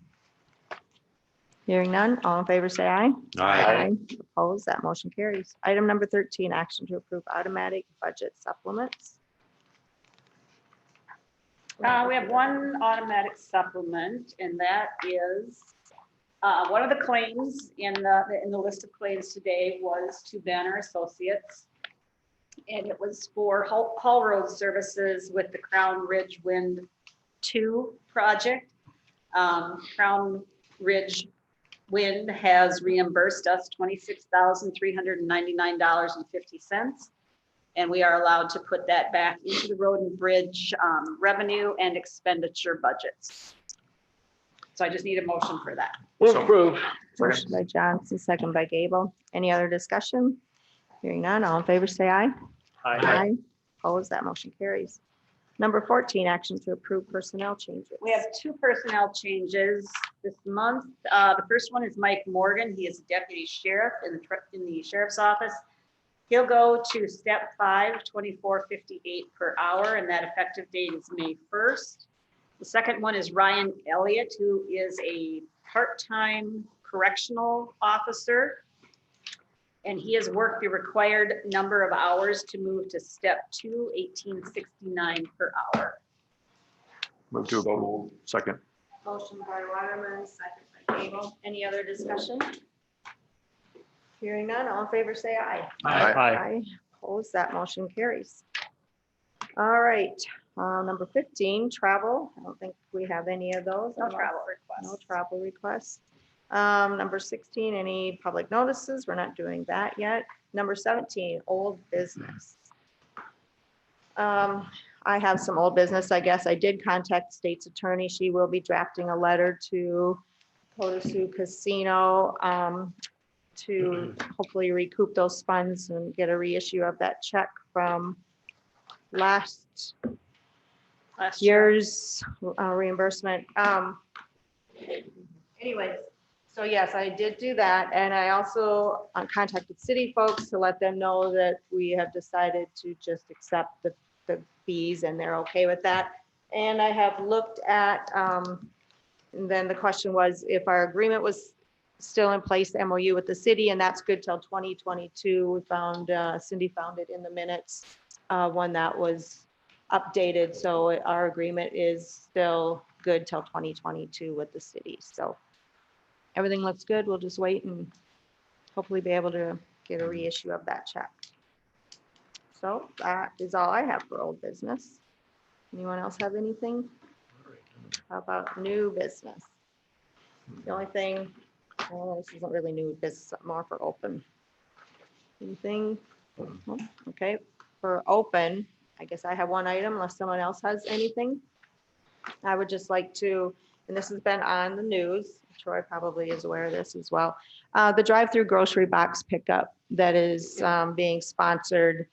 Hearing none, all in favor say aye. Aye. Opposed, that motion carries. Item number 13, action to approve automatic budget supplements. We have one automatic supplement, and that is one of the claims in the list of claims today was to Banner Associates. And it was for haul road services with the Crown Ridge Wind 2 project. Crown Ridge Wind has reimbursed us $26,399.50. And we are allowed to put that back into the road and bridge revenue and expenditure budgets. So I just need a motion for that. We'll approve. Motion by Johnson, second by Gable. Any other discussion? Hearing none, all in favor say aye. Aye. Opposed, that motion carries. Number 14, action to approve personnel changes. We have two personnel changes this month. The first one is Mike Morgan. He is deputy sheriff in the sheriff's office. He'll go to step 5, $24.58 per hour, and that effective date is May 1st. The second one is Ryan Elliott, who is a part-time correctional officer. And he has worked the required number of hours to move to step 2, $18.69 per hour. Move to approve. Second. Motion by Waterman, second by Gable. Any other discussion? Hearing none, all in favor say aye. Aye. Opposed, that motion carries. All right, number 15, travel. I don't think we have any of those. No travel requests. No travel requests. Number 16, any public notices? We're not doing that yet. Number 17, old business. I have some old business, I guess. I did contact the state's attorney. She will be drafting a letter to Codington Casino to hopefully recoup those funds and get a reissue of that check from last year's reimbursement. Anyways, so yes, I did do that. And I also contacted city folks to let them know that we have decided to just accept the fees and they're okay with that. And I have looked at, and then the question was if our agreement was still in place, the MOU with the city, and that's good till 2022. We found, Cindy found it in the minutes when that was updated. So our agreement is still good till 2022 with the city. So everything looks good. We'll just wait and hopefully be able to get a reissue of that check. So that is all I have for old business. Anyone else have anything? How about new business? The only thing, well, this isn't really new business, more for open. Anything? No? Okay, for open, I guess I have one item unless someone else has anything. I would just like to, and this has been on the news, Troy probably is aware of this as well. The drive-through grocery box pickup that is being sponsored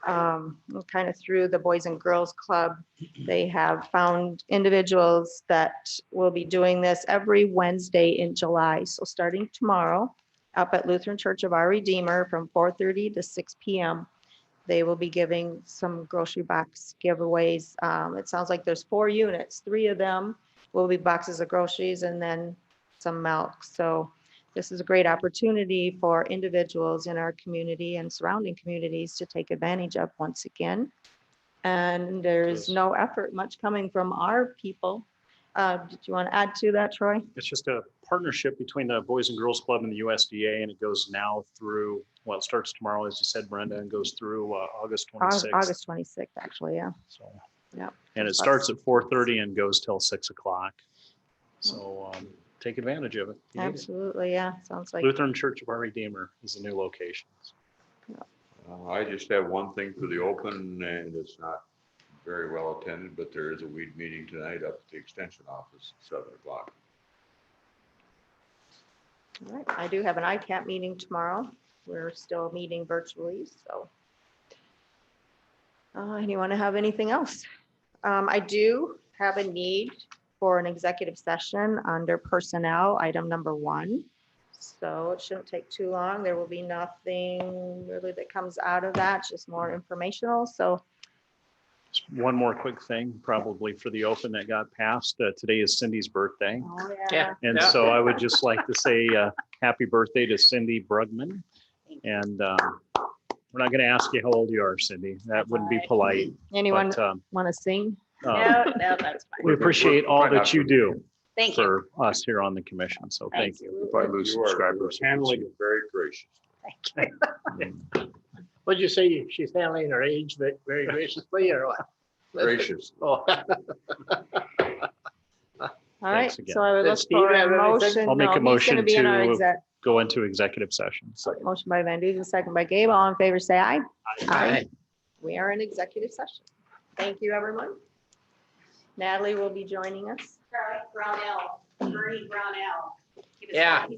kind of through the Boys and Girls Club. They have found individuals that will be doing this every Wednesday in July. So starting tomorrow up at Lutheran Church of Our Redeemer from 4:30 to 6 p.m. They will be giving some grocery box giveaways. It sounds like there's 4 units. 3 of them will be boxes of groceries and then some milk. So this is a great opportunity for individuals in our community and surrounding communities to take advantage of once again. And there's Yes. no effort much coming from our people. Did you want to add to that, Troy? It's just a partnership between the Boys and Girls Club and the USDA, and it goes now through, well, it starts tomorrow, as you said, Brenda, and goes through August 26th. August 26th, actually, yeah. So, Yep. and it starts at 4:30 and goes till 6 o'clock. So take advantage of it. You need it. Absolutely, yeah. Sounds like, Lutheran Church of Our Redeemer is the new location. I just have one thing for the open, and it's not very well attended, but there is a weed meeting tonight up at the extension office, 7 o'clock. all right. I do have an ICAP meeting tomorrow. We're still meeting virtually, so. Anyone have anything else? I do have a need for an executive session under personnel, item number 1. So it shouldn't take too long. There will be nothing really that comes out of that, just more informational. So Just one more quick thing, probably for the open that got passed. Today is Cindy's birthday. oh, Yeah. And so I would just like to say happy birthday to Cindy Brugman. And we're not going to ask you how old you are, Cindy. That wouldn't be polite. Anyone But want to sing? No, that's fine. we appreciate all that you do Thank you. for us here on the commission. So thank you. If I lose You are subscribers. handling it very gracious. What'd you say? She's handling her age very graciously or what? Gracious. Oh, All right, Thanks again. so I would look Does Steve for have a anything? motion. I'll make No, a he's gonna motion be in our to exec- go into executive session. Motion by Van Duzen, second by Gabe. All in favor, say aye. Aye. We are in executive session. Thank you, everyone. Natalie will be joining us. Brownell, Bernie Brownell. He was Yeah.